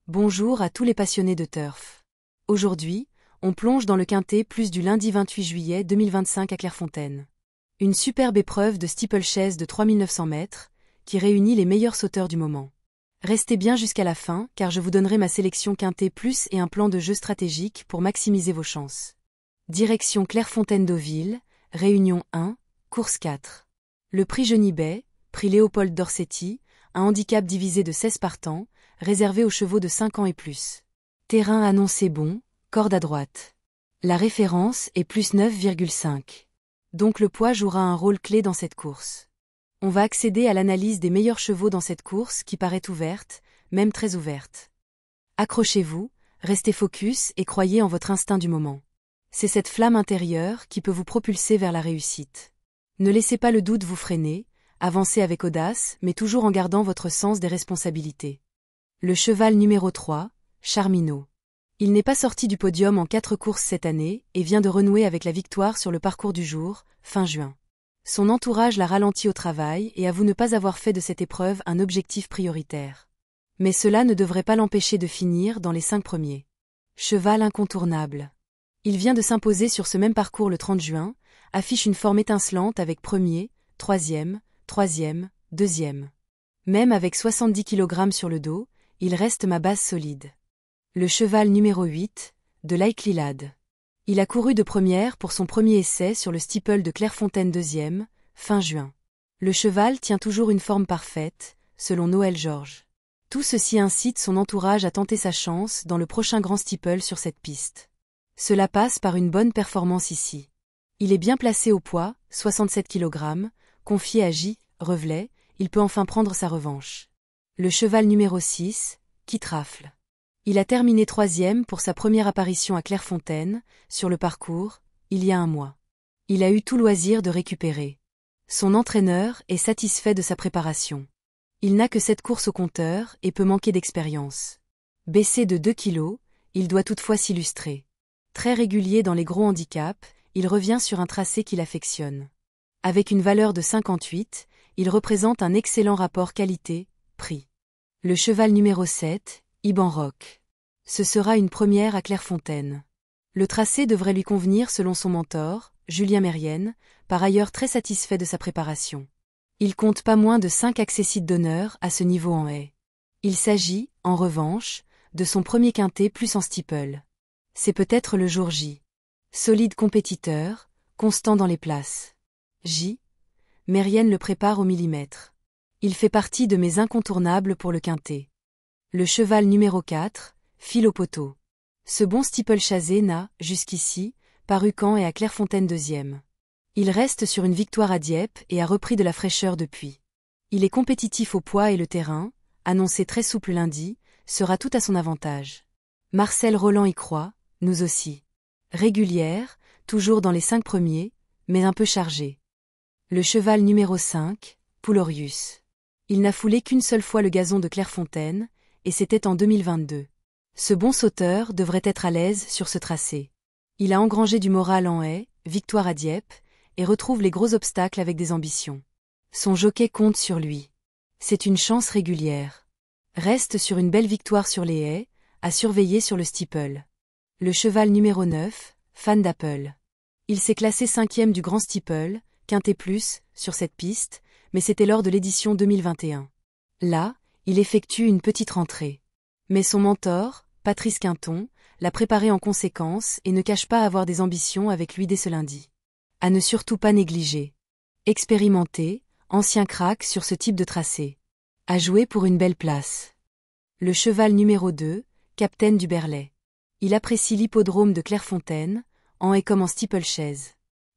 Bonjour à tous les passionnés de turf. Aujourd'hui, on plonge dans le Quintet Plus du lundi 28 juillet 2025 à Clairefontaine. Une superbe épreuve de steeplechase de 3900 mètres, qui réunit les meilleurs sauteurs du moment. Restez bien jusqu'à la fin, car je vous donnerai ma sélection Quintet Plus et un plan de jeu stratégique pour maximiser vos chances. Direction Clairefontaine-Deauville, Réunion 1, course 4. Le prix Genibet, prix Léopold Dorsetti, un handicap divisé de 16 partants, réservé aux chevaux de 5 ans et plus. Terrain annoncé bon, corde à droite. La référence est plus 9,5. Donc le poids jouera un rôle clé dans cette course. On va accéder à l'analyse des meilleurs chevaux dans cette course qui paraît ouverte, même très ouverte. Accrochez-vous, restez focus et croyez en votre instinct du moment. C'est cette flamme intérieure qui peut vous propulser vers la réussite. Ne laissez pas le doute vous freiner, avancez avec audace, mais toujours en gardant votre sens des responsabilités. Le cheval numéro 3, Charmino. Il n'est pas sorti du podium en 4 courses cette année et vient de renouer avec la victoire sur le parcours du jour, fin juin. Son entourage l'a ralenti au travail et avoue ne pas avoir fait de cette épreuve un objectif prioritaire. Mais cela ne devrait pas l'empêcher de finir dans les 5 premiers. Cheval incontournable. Il vient de s'imposer sur ce même parcours le 30 juin, affiche une forme étincelante avec premier, troisième, deuxième. Même avec 70 kg sur le dos, il reste ma base solide. Le cheval numéro 8, de l'Aïklilad. Il a couru de première pour son premier essai sur le steeple de Clairefontaine deuxième, fin juin. Le cheval tient toujours une forme parfaite, selon Noël Georges. Tout ceci incite son entourage à tenter sa chance dans le prochain grand steeple sur cette piste. Cela passe par une bonne performance ici. Il est bien placé au poids, 67 kg, confié à J. Revelet, il peut enfin prendre sa revanche. Le cheval numéro 6, Kitrafle. Il a terminé 3e pour sa première apparition à Clairefontaine, sur le parcours, il y a un mois. Il a eu tout loisir de récupérer. Son entraîneur est satisfait de sa préparation. Il n'a que 7 courses au compteur et peut manquer d'expérience. Baissé de 2 kilos, il doit toutefois s'illustrer. Très régulier dans les gros handicaps, il revient sur un tracé qu'il affectionne. Avec une valeur de 58, il représente un excellent rapport qualité-prix. Le cheval numéro 7, Iban Rock. Ce sera une première à Clairefontaine. Le tracé devrait lui convenir selon son mentor, Julien Mérienne, par ailleurs très satisfait de sa préparation. Il compte pas moins de 5 accessites d'honneur à ce niveau en haie. Il s'agit, en revanche, de son premier quintet plus en steeple. C'est peut-être le jour J. Solide compétiteur, constant dans les places. J. Mérienne le prépare au millimètre. Il fait partie de mes incontournables pour le quintet. Le cheval numéro 4, file au poteau. Ce bon steeplechasé n'a, jusqu'ici, paru qu'en et à Clairefontaine deuxième. Il reste sur une victoire à Dieppe et a repris de la fraîcheur depuis. Il est compétitif au poids et le terrain, annoncé très souple lundi, sera tout à son avantage. Marcel Roland y croit, nous aussi. Régulière, toujours dans les 5 premiers, mais un peu chargée. Le cheval numéro 5, Poulorius. Il n'a foulé qu'une seule fois le gazon de Clairefontaine, et c'était en 2022. Ce bon sauteur devrait être à l'aise sur ce tracé. Il a engrangé du moral en haie, victoire à Dieppe, et retrouve les gros obstacles avec des ambitions. Son jockey compte sur lui. C'est une chance régulière. Reste sur une belle victoire sur les haies, à surveiller sur le steeple. Le cheval numéro 9, Fan d'Apple. Il s'est classé 5e du grand steeple, quintet plus, sur cette piste, mais c'était lors de l'édition 2021. Là, il effectue une petite rentrée. Mais son mentor, Patrice Quinton, l'a préparé en conséquence et ne cache pas avoir des ambitions avec lui dès ce lundi. À ne surtout pas négliger. Expérimenté, ancien crack sur ce type de tracé. À jouer pour une belle place. Le cheval numéro 2, Capitaine du Berlay. Il apprécie l'hippodrome de Clairefontaine, en et comme en steeplechase.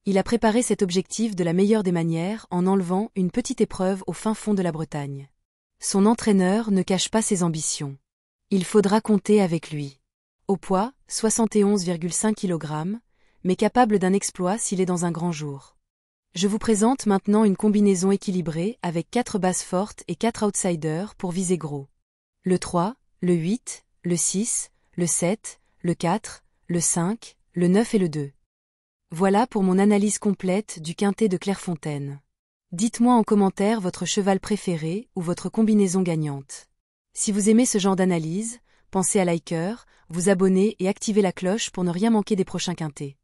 Il a préparé cet objectif de la meilleure des manières en enlevant une petite épreuve au fin fond de la Bretagne. Son entraîneur ne cache pas ses ambitions. Il faudra compter avec lui. Au poids, 71,5 kg, mais capable d'un exploit s'il est dans un grand jour. Je vous présente maintenant une combinaison équilibrée avec 4 bases fortes et 4 outsiders pour viser gros. Le 3, le 8, le 6, le 7, le 4, le 5, le 9 et le 2. Voilà pour mon analyse complète du quintet de Clairefontaine. Dites-moi en commentaire votre cheval préféré ou votre combinaison gagnante. Si vous aimez ce genre d'analyse, pensez à liker, vous abonner et activer la cloche pour ne rien manquer des prochains quintets.